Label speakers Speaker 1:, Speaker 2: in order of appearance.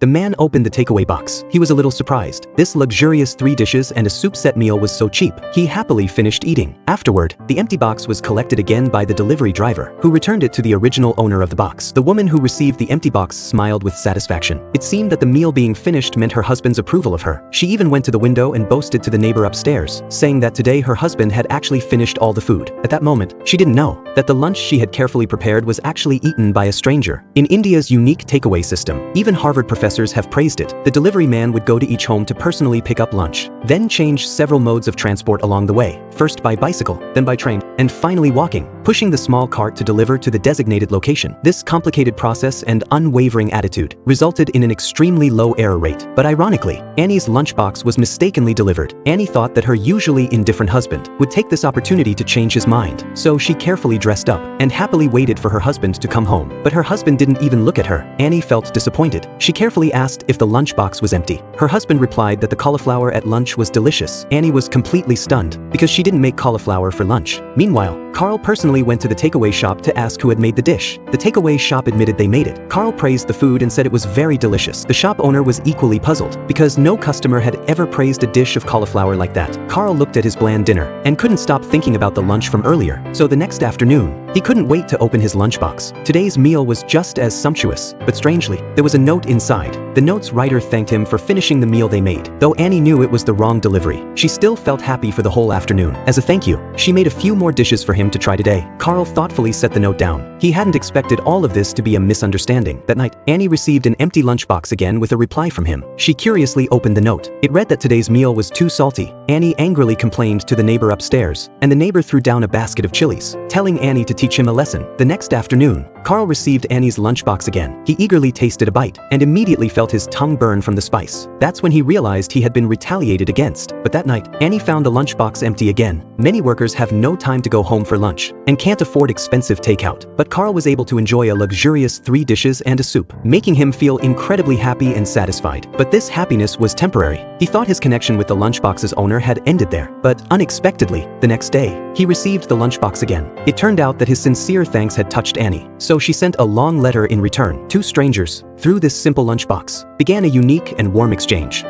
Speaker 1: The man opened the takeaway box. He was a little surprised. This luxurious 3 dishes and a soup set meal was so cheap. He happily finished eating. Afterward, the empty box was collected again by the delivery driver, who returned it to the original owner of the box. The woman who received the empty box smiled with satisfaction. It seemed that the meal being finished meant her husband's approval of her. She even went to the window and boasted to the neighbor upstairs, saying that today her husband had actually finished all the food. At that moment, she didn't know that the lunch she had carefully prepared was actually eaten by a stranger. In India's unique takeaway system, even Harvard professors have praised it. The delivery man would go to each home to personally pick up lunch, then change several modes of transport along the way, first by bicycle, then by train, and finally walking, pushing the small cart to deliver to the designated location. This complicated process and unwavering attitude resulted in an extremely low error rate. But ironically, Annie's lunchbox was mistakenly delivered. Annie thought that her usually indifferent husband would take this opportunity to change his mind, so she carefully dressed up and happily waited for her husband to come home. But her husband didn't even look at her. Annie felt disappointed. She carefully asked if the lunchbox was empty. Her husband replied that the cauliflower at lunch was delicious. Annie was completely stunned because she didn't make cauliflower for lunch. Meanwhile, Carl personally went to the takeaway shop to ask who had made the dish. The takeaway shop admitted they made it. Carl praised the food and said it was very delicious. The shop owner was equally puzzled because no customer had ever praised a dish of cauliflower like that. Carl looked at his bland dinner and couldn't stop thinking about the lunch from earlier. So the next afternoon, he couldn't wait to open his lunchbox. Today's meal was just as sumptuous, but strangely, there was a note inside. The note's writer thanked him for finishing the meal they made. Though Annie knew it was the wrong delivery, she still felt happy for the whole afternoon. As a thank you, she made a few more dishes for him to try today. Carl thoughtfully set the note down. He hadn't expected all of this to be a misunderstanding. That night, Annie received an empty lunchbox again with a reply from him. She curiously opened the note. It read that today's meal was too salty. Annie angrily complained to the neighbor upstairs, and the neighbor threw down a basket of chilies, telling Annie to teach him a lesson. The next afternoon, Carl received Annie's lunchbox again. He eagerly tasted a bite and immediately felt his tongue burn from the spice. That's when he realized he had been retaliated against. But that night, Annie found the lunchbox empty again. Many workers have no time to go home for lunch and can't afford expensive takeout. But Carl was able to enjoy a luxurious 3 dishes and a soup, making him feel incredibly happy and satisfied. But this happiness was temporary. He thought his connection with the lunchbox's owner had ended there. But unexpectedly, the next day, he received the lunchbox again. It turned out that his sincere thanks had touched Annie, so she sent a long letter in return. 2 strangers, through this simple lunchbox, began a unique and warm exchange.